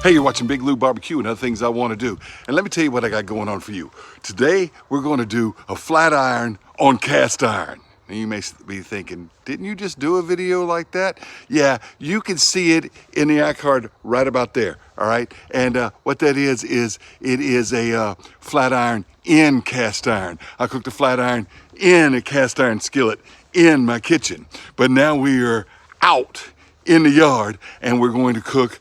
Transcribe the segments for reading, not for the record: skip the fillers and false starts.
Hey, you're watching Big Lou Barbecue and other things I want to do. And let me tell you what I got going on for you. Today, we're going to do a flat iron on cast iron. And you may be thinking, didn't you just do a video like that? Yeah, you can see it in the iCard right about there, all right? And what that is it is a flat iron in cast iron. I cooked a flat iron in a cast iron skillet in my kitchen. But now we are out in the yard and we're going to cook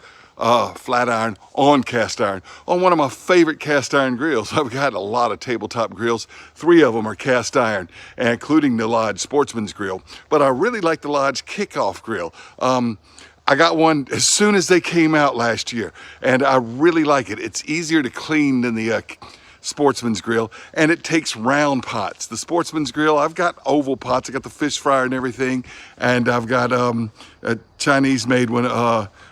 flat iron on cast iron on one of my favorite cast iron grills. I've got a lot of tabletop grills. 3 of them are cast iron, including the Lodge Sportsman's Grill. But I really like the Lodge Kickoff Grill. I got one as soon as they came out last year, and I really like it. It's easier to clean than the Sportsman's Grill, and it takes round pots. The Sportsman's Grill, I've got oval pots. I got the fish fryer and everything, and I've got a Chinese made one,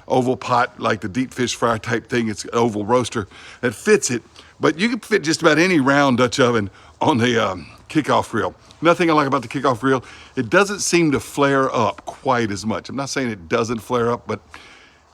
oval pot, like the deep fish fryer type thing. It's an oval roaster that fits it, but you can fit just about any round Dutch oven on the Kickoff Grill. Another thing I like about the Kickoff Grill, it doesn't seem to flare up quite as much. I'm not saying it doesn't flare up, but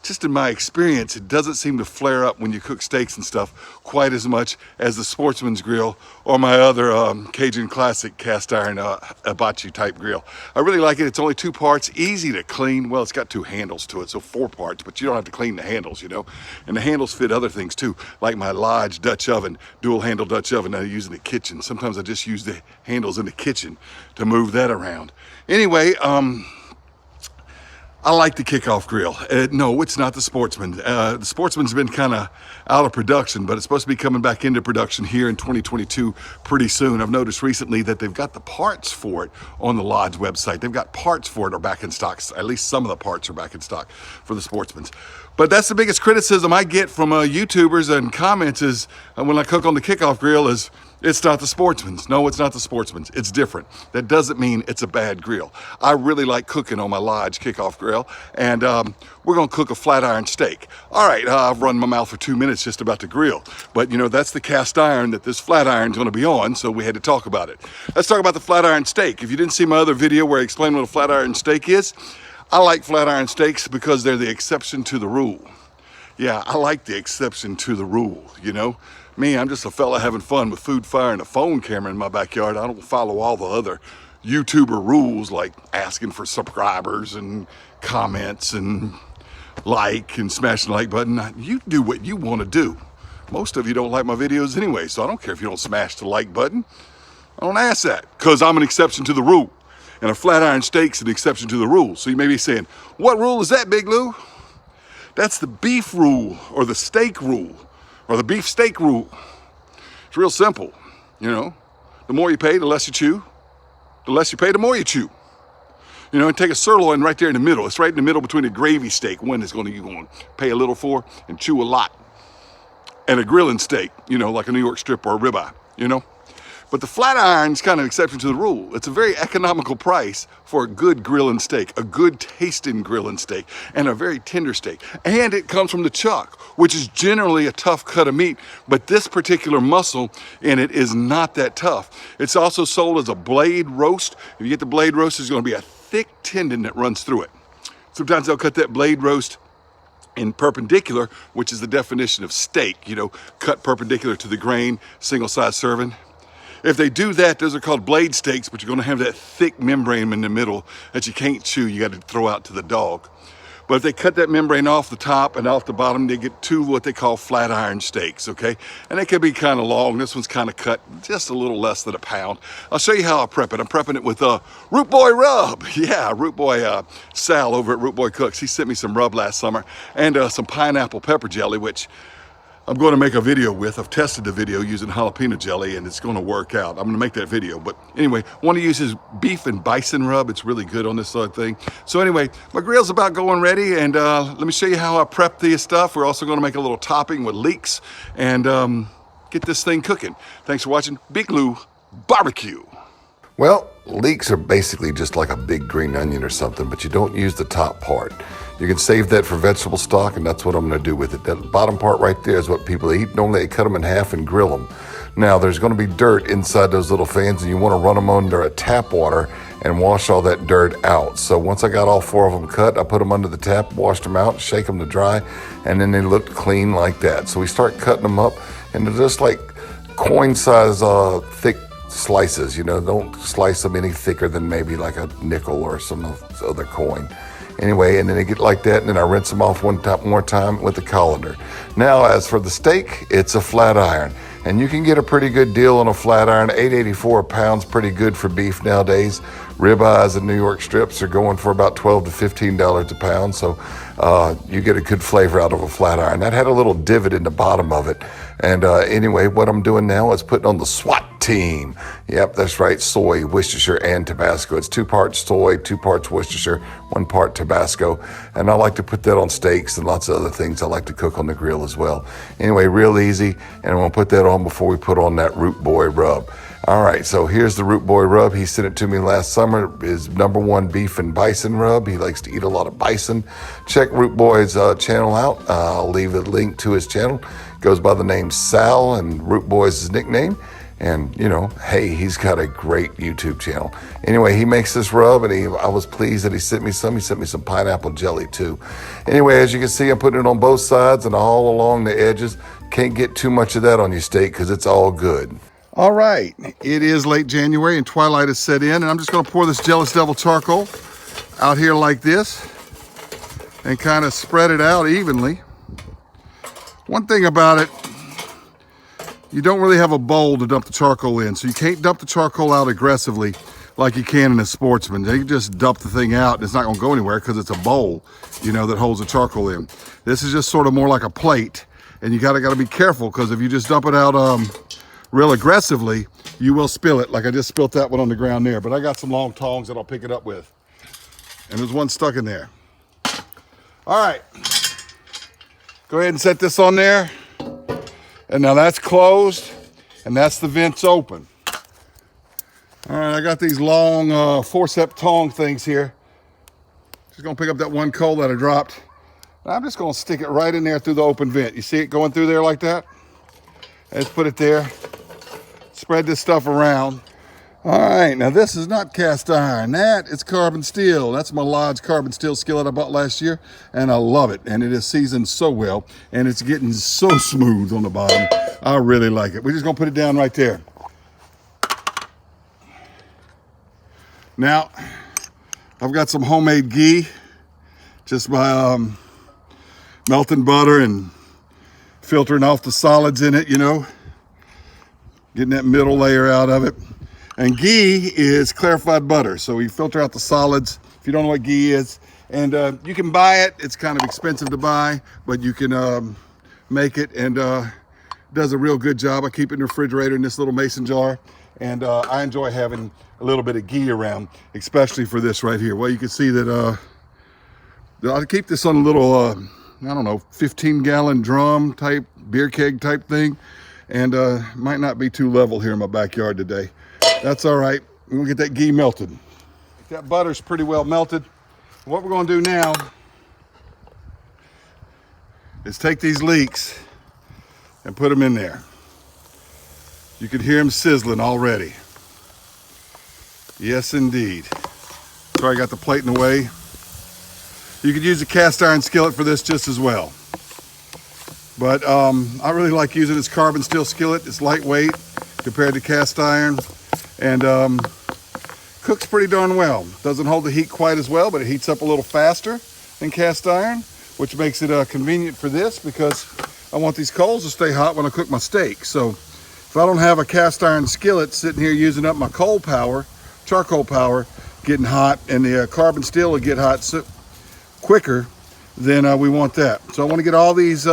just in my experience, it doesn't seem to flare up when you cook steaks and stuff quite as much as the Sportsman's Grill or my other Cajun Classic cast iron Hibachi type grill. I really like it. It's only 2 parts, easy to clean. Well, it's got 2 handles to it, so 4 parts, but you don't have to clean the handles, you know? And the handles fit other things too, like my Lodge Dutch oven, dual handle Dutch oven that I use in the kitchen. Sometimes I just use the handles in the kitchen to move that around. Anyway, I like the Kickoff Grill. No, it's not the Sportsman. The Sportsman's been kind of out of production, but it's supposed to be coming back into production here in 2022 pretty soon. I've noticed recently that they've got the parts for it on the Lodge website. They've got parts for it are back in stock. At least some of the parts are back in stock for the Sportsman's. But that's the biggest criticism I get from YouTubers and comments is when I cook on the Kickoff Grill is, it's not the Sportsman's. No, it's not the Sportsman's. It's different. That doesn't mean it's a bad grill. I really like cooking on my Lodge Kickoff Grill, and we're gonna cook a flat iron steak. All right, I've run my mouth for 2 minutes just about the grill, but you know, that's the cast iron that this flat iron's gonna be on, so we had to talk about it. Let's talk about the flat iron steak. If you didn't see my other video where I explained what a flat iron steak is, I like flat iron steaks because they're the exception to the rule. Yeah, I like the exception to the rule, you know? Me, I'm just a fella having fun with food, fire, and a phone camera in my backyard. I don't follow all the other YouTuber rules like asking for subscribers and comments and like and smash the like button. You do what you want to do. Most of you don't like my videos anyway, so I don't care if you don't smash the like button. I don't ask that because I'm an exception to the rule. And a flat iron steak's an exception to the rule. So you may be saying, what rule is that, Big Lou? That's the beef rule or the steak rule or the beef steak rule. It's real simple, you know. The more you pay, the less you chew. The less you pay, the more you chew. You know, and take a sirloin right there in the middle. It's right in the middle between a gravy steak, one that's you're going to pay a little for and chew a lot, and a grilling steak, you know, like a New York strip or a ribeye, you know. But the flat iron's kind of exception to the rule. It's a very economical price for a good grilling steak, a good tasting grilling steak, and a very tender steak. And it comes from the chuck, which is generally a tough cut of meat, but this particular muscle in it is not that tough. It's also sold as a blade roast. If you get the blade roast, there's gonna be a thick tendon that runs through it. Sometimes they'll cut that blade roast in perpendicular, which is the definition of steak, you know, cut perpendicular to the grain, single size serving. If they do that, those are called blade steaks, but you're gonna have that thick membrane in the middle that you can't chew, you gotta throw out to the dog. But if they cut that membrane off the top and off the bottom, they get 2 what they call flat iron steaks, okay? And they can be kind of long. This one's kind of cut just a little less than a pound. I'll show you how I prep it. I'm prepping it with Root Boy rub. Yeah, Root Boy Sal over at Root Boy Cooks. He sent me some rub last summer and some pineapple pepper jelly, which I'm going to make a video with. I've tested the video using jalapeno jelly and it's going to work out. I'm going to make that video. But anyway, I want to use his beef and bison rub. It's really good on this sort of thing. So anyway, my grill's about going ready, and let me show you how I prep this stuff. We're also going to make a little topping with leeks and get this thing cooking. Thanks for watching Big Lou Barbecue. Well, leeks are basically just like a big green onion or something, but you don't use the top part. You can save that for vegetable stock, and that's what I'm going to do with it. That bottom part right there is what people eat. Normally they cut them in half and grill them. Now, there's going to be dirt inside those little fans, and you want to run them under a tap water and wash all that dirt out. So once I got all 4 of them cut, I put them under the tap, washed them out, shake them to dry, and then they looked clean like that. So we start cutting them up, and they're just like coin size thick slices. You know, don't slice them any thicker than maybe like a nickel or some other coin. Anyway, and then they get like that, and then I rinse them off one more time with the colander. Now, as for the steak, it's a flat iron, and you can get a pretty good deal on a flat iron. $8.84 a pound's pretty good for beef nowadays. Ribeyes and New York strips are going for about $12 to $15 a pound, so you get a good flavor out of a flat iron. That had a little divot in the bottom of it, and anyway, what I'm doing now is putting on the SWAT team. Yep, that's right, soy, Worcestershire, and Tabasco. It's 2 parts soy, 2 parts Worcestershire, 1 part Tabasco, and I like to put that on steaks and lots of other things I like to cook on the grill as well. Anyway, real easy, and I'm going to put that on before we put on that Root Boy rub. All right, so here's the Root Boy rub. He sent it to me last summer. His #1 beef and bison rub. He likes to eat a lot of bison. Check Root Boy's channel out. I'll leave a link to his channel. Goes by the name Sal, and Root Boy's his nickname. And, you know, hey, he's got a great YouTube channel. Anyway, he makes this rub, and I was pleased that he sent me some. He sent me some pineapple jelly, too. Anyway, as you can see, I'm putting it on both sides and all along the edges. Can't get too much of that on your steak because it's all good. All right, it is late January and twilight has set in, and I'm just going to pour this Jealous Devil charcoal out here like this and kind of spread it out evenly. One thing about it, you don't really have a bowl to dump the charcoal in, so you can't dump the charcoal out aggressively like you can in a Sportsman. You can just dump the thing out and it's not going to go anywhere because it's a bowl, you know, that holds the charcoal in. This is just sort of more like a plate, and you got to be careful, because if you just dump it out real aggressively, you will spill it, like I just spilt that one on the ground there. But I got some long tongs that I'll pick it up with, and there's one stuck in there. All right, go ahead and set this on there. And now that's closed, and that's the vents open. All right, I got these long forceps tong things here. Just gonna pick up that one coal that I dropped. And I'm just gonna stick it right in there through the open vent. You see it going through there like that? Let's put it there. Spread this stuff around. All right, now this is not cast iron. That is carbon steel. That's my Lodge carbon steel skillet I bought last year, and I love it. And it is seasoned so well, and it's getting so smooth on the bottom. I really like it. We're just gonna put it down right there. Now, I've got some homemade ghee, just by melting butter and filtering off the solids in it, you know, getting that middle layer out of it. And ghee is clarified butter, so we filter out the solids, if you don't know what ghee is. And you can buy it. It's kind of expensive to buy, but you can make it, and does a real good job. I keep it in the refrigerator in this little mason jar, and I enjoy having a little bit of ghee around, especially for this right here. Well, you can see that I'll keep this on a little, I don't know, 15-gallon drum type, beer keg type thing, and might not be too level here in my backyard today. That's all right. We're gonna get that ghee melted. That butter's pretty well melted. What we're gonna do now is take these leeks and put them in there. You can hear them sizzling already. Yes, indeed. Sorry, I got the plate in the way. You could use a cast iron skillet for this just as well. But I really like using this carbon steel skillet. It's lightweight compared to cast iron, and cooks pretty darn well. Doesn't hold the heat quite as well, but it heats up a little faster than cast iron, which makes it convenient for this, because I want these coals to stay hot when I cook my steak. So if I don't have a cast iron skillet sitting here using up my coal power, charcoal power, getting hot, and the carbon steel will get hot quicker, then we want that. So I want to get all these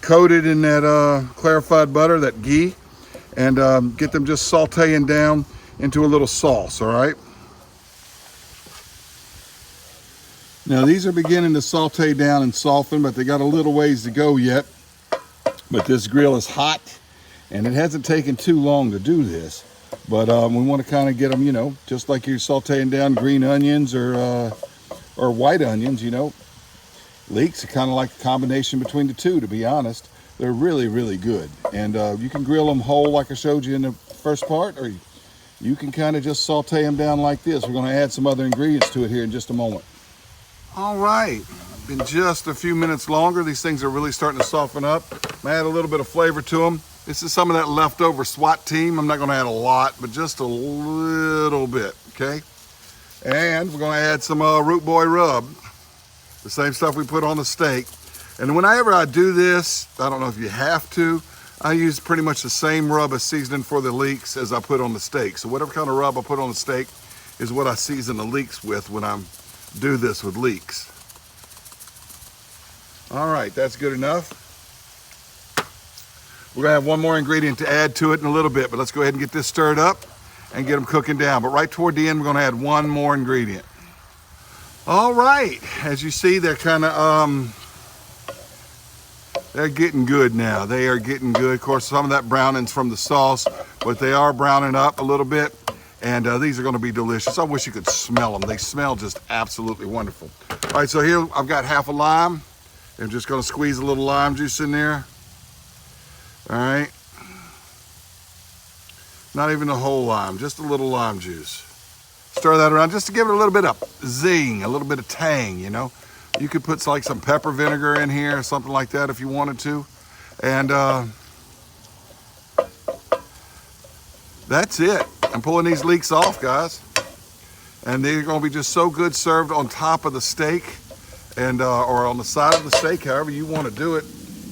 coated in that clarified butter, that ghee, and get them just sauteing down into a little sauce, all right? Now these are beginning to saute down and soften, but they got a little ways to go yet. But this grill is hot, and it hasn't taken too long to do this. But we want to kind of get them, you know, just like you're sauteing down green onions or white onions, you know. Leeks are kind of like a combination between the two, to be honest. They're really, really good. And you can grill them whole like I showed you in the first part, or you can kind of just saute them down like this. We're going to add some other ingredients to it here in just a moment. All right, in just a few minutes longer, these things are really starting to soften up. I'm add a little bit of flavor to them. This is some of that leftover SWAT team. I'm not going to add a lot, but just a little bit, okay? And we're going to add some root boy rub, the same stuff we put on the steak. And whenever I do this, I don't know if you have to, I use pretty much the same rub as seasoning for the leeks as I put on the steak. So whatever kind of rub I put on the steak is what I season the leeks with when I do this with leeks. All right, that's good enough. We're gonna have one more ingredient to add to it in a little bit, but let's go ahead and get this stirred up and get them cooking down. But right toward the end, we're gonna add one more ingredient. All right, as you see, they're kind of, they're getting good now. They are getting good. Of course, some of that browning's from the sauce, but they are browning up a little bit. And these are gonna be delicious. I wish you could smell them. They smell just absolutely wonderful. All right, so here I've got half a lime. I'm just gonna squeeze a little lime juice in there. All right, not even a whole lime, just a little lime juice. Stir that around just to give it a little bit of zing, a little bit of tang, you know. You could put like some pepper vinegar in here or something like that if you wanted to. And that's it. I'm pulling these leeks off, guys. And they're gonna be just so good served on top of the steak and or on the side of the steak, however you wanna do it.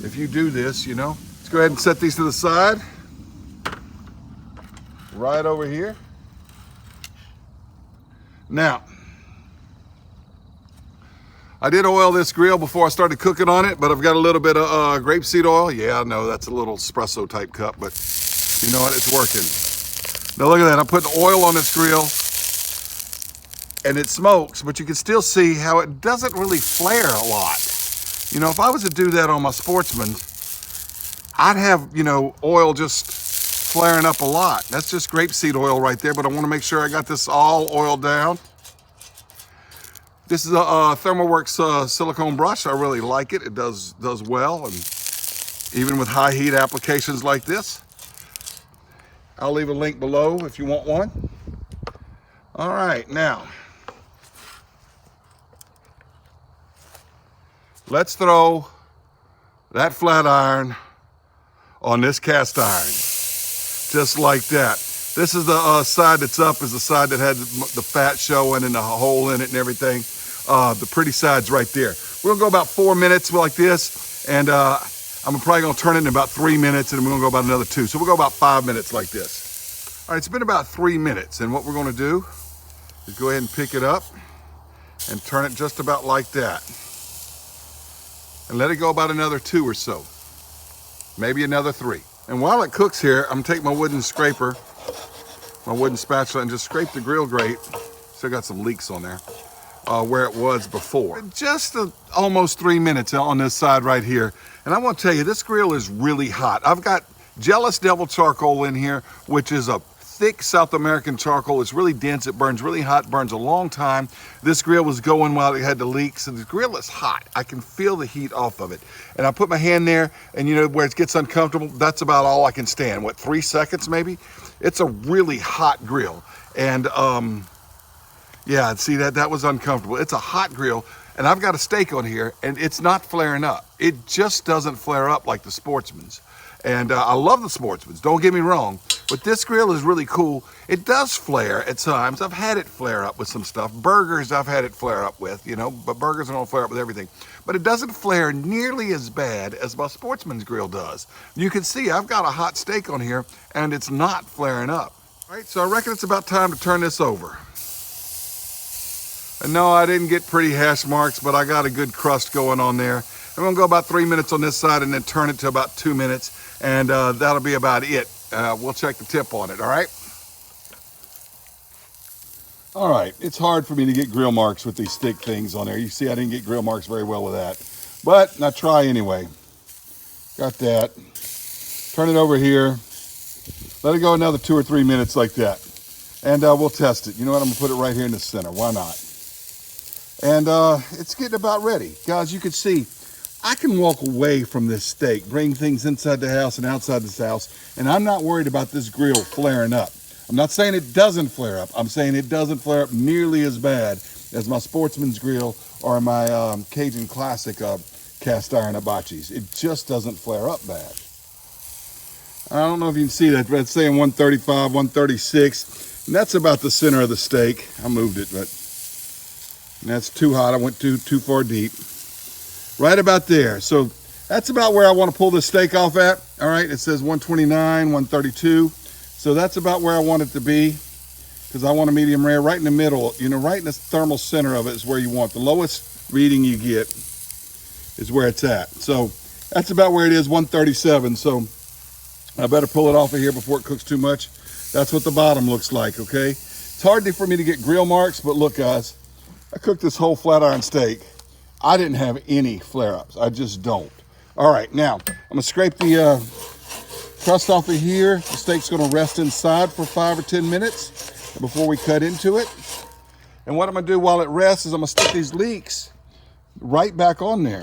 If you do this, you know. Let's go ahead and set these to the side. Right over here. Now, I did oil this grill before I started cooking on it, but I've got a little bit of grapeseed oil. Yeah, I know that's a little espresso type cup, but you know what, it's working. Now look at that, I'm putting oil on this grill and it smokes, but you can still see how it doesn't really flare a lot. You know, if I was to do that on my Sportsman, I'd have, you know, oil just flaring up a lot. That's just grapeseed oil right there, but I want to make sure I got this all oiled down. This is a Thermoworks silicone brush. I really like it. It does well, and even with high heat applications like this. I'll leave a link below if you want one. All right, now let's throw that flat iron on this cast iron, just like that. This is the side that's up, is the side that had the fat showing and the hole in it and everything. The pretty side's right there. We're gonna go about 4 minutes like this, and I'm probably gonna turn it in about 3 minutes, and we're gonna go about another 2. So we'll go about 5 minutes like this. All right, it's been about 3 minutes, and what we're gonna do is go ahead and pick it up and turn it just about like that. And let it go about another 2 or so. Maybe another 3. And while it cooks here, I'm gonna take my wooden scraper, my wooden spatula, and just scrape the grill grate. Still got some leaks on there, where it was before. Just almost 3 minutes on this side right here. And I want to tell you, this grill is really hot. I've got Jealous Devil charcoal in here, which is a thick South American charcoal. It's really dense, it burns really hot, burns a long time. This grill was going while it had the leaks, and the grill is hot. I can feel the heat off of it. And I put my hand there, and you know, where it gets uncomfortable, that's about all I can stand. What, 3 seconds maybe? It's a really hot grill. And yeah, see, that was uncomfortable. It's a hot grill, and I've got a steak on here, and it's not flaring up. It just doesn't flare up like the Sportsman's. And I love the Sportsman's, don't get me wrong, but this grill is really cool. It does flare at times. I've had it flare up with some stuff. Burgers I've had it flare up with, you know, but burgers don't flare up with everything. But it doesn't flare nearly as bad as my Sportsman's grill does. You can see I've got a hot steak on here, and it's not flaring up. All right, so I reckon it's about time to turn this over. And no, I didn't get pretty hash marks, but I got a good crust going on there. I'm gonna go about 3 minutes on this side and then turn it to about 2 minutes, and that'll be about it. We'll check the tip on it, all right? All right, it's hard for me to get grill marks with these thick things on there. You see I didn't get grill marks very well with that, but I try anyway. Got that. Turn it over here. Let it go another 2 or 3 minutes like that, and we'll test it. You know what, I'm gonna put it right here in the center, why not? And it's getting about ready. Guys, you can see, I can walk away from this steak, bring things inside the house and outside this house, and I'm not worried about this grill flaring up. I'm not saying it doesn't flare up. I'm saying it doesn't flare up nearly as bad as my Sportsman's Grill or my Cajun Classic cast iron hibachis. It just doesn't flare up bad. I don't know if you can see that, but it's saying 135, 136. And that's about the center of the steak. I moved it, but that's too hot. I went too far deep. Right about there. So that's about where I want to pull this steak off at. All right, it says 129, 132. So that's about where I want it to be, because I want a medium rare right in the middle, you know, right in the thermal center of it is where you want. The lowest reading you get is where it's at. So that's about where it is, 137. So I better pull it off of here before it cooks too much. That's what the bottom looks like, okay? It's hard for me to get grill marks, but look, guys, I cooked this whole flat iron steak. I didn't have any flare-ups. I just don't. All right, now I'm gonna scrape the crust off of here. The steak's gonna rest inside for 5 or 10 minutes before we cut into it. And what I'm gonna do while it rests is I'm gonna stick these leeks right back on there.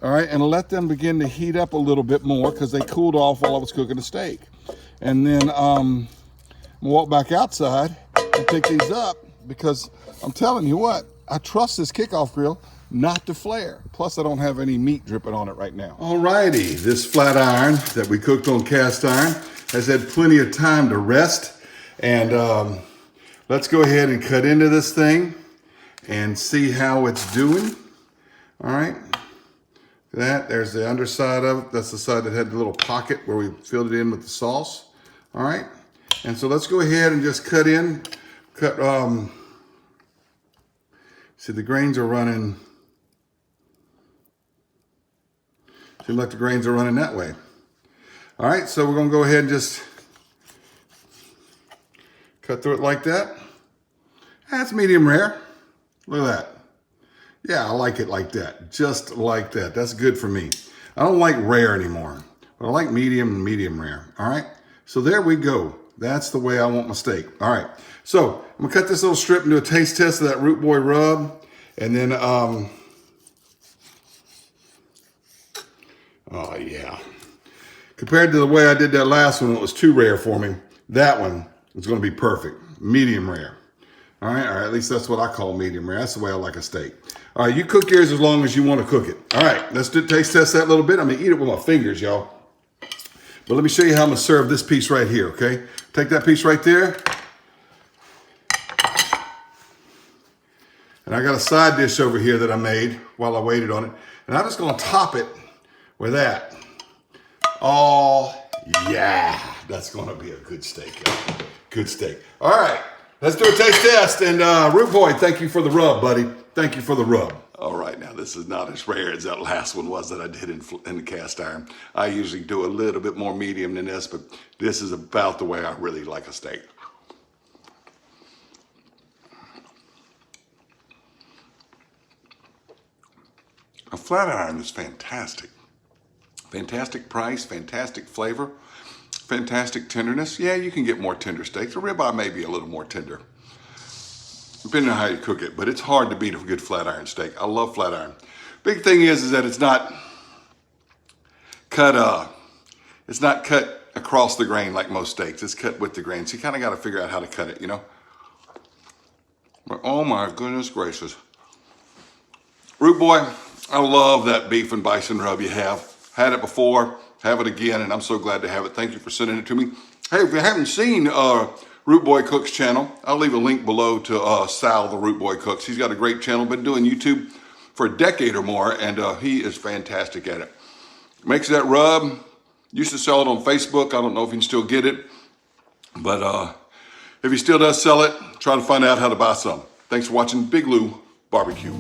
All right, and let them begin to heat up a little bit more because they cooled off while I was cooking the steak. And then I'm gonna walk back outside and pick these up, because I'm telling you what, I trust this Kickoff Grill not to flare. Plus, I don't have any meat dripping on it right now. Alrighty, this flat iron that we cooked on cast iron has had plenty of time to rest. And let's go ahead and cut into this thing and see how it's doing. All right, there's the underside of it. See the grains are running. Seems like the grains are running that way. All right, so we're gonna go ahead and just cut through it like that. That's medium rare. Look at that. Yeah, I like it like that, just like that. That's good for me. I don't like rare anymore, but I like medium and medium rare. All right, so there we go. That's the way I want my steak. All right, so I'm gonna cut this little strip and do a taste test of that Root Boy rub. And then, oh yeah. Compared to the way I did that last one, it was too rare for me. That one is gonna be perfect, medium rare. All right, at least that's what I call medium rare. That's the way I like a steak. All right, you cook yours as long as you wanna cook it. All right, let's taste test that a little bit. I'm gonna eat it with my fingers, y'all. But let me show you how I'm gonna serve this piece right here, okay? Take that piece right there. And I got a side dish over here that I made while I waited on it. And I'm just gonna top it with that. Oh, yeah. That's gonna be a good steak, y'all. Good steak. All right, let's do a taste test. And Root Boy, thank you for the rub, buddy. Thank you for the rub. All right, now this is not as rare as that last one was that I did in the cast iron. I usually do a little bit more medium than this, but this is about the way I really like a steak. A flat iron is fantastic. Fantastic price, fantastic flavor, fantastic tenderness. Yeah, you can get more tender steaks. A ribeye may be a little more tender, depending on how you cook it, but it's hard to beat a good flat iron steak. I love flat iron. Big thing is that it's not cut across the grain like most steaks. It's cut with the grain. So you kind of got to figure out how to cut it, you know? But oh my goodness gracious. Root Boy, I love that beef and bison rub you have. Had it before, have it again, and I'm so glad to have it. Thank you for sending it to me. Hey, if you haven't seen Root Boy Cooks channel, I'll leave a link below to Sal, the Root Boy Cooks. He's got a great channel, been doing YouTube for a decade or more, and he is fantastic at it. Makes that rub, used to sell it on Facebook. I don't know if you can still get it, but if he still does sell it, try to find out how to buy some. Thanks for watching Big Lou Barbecue.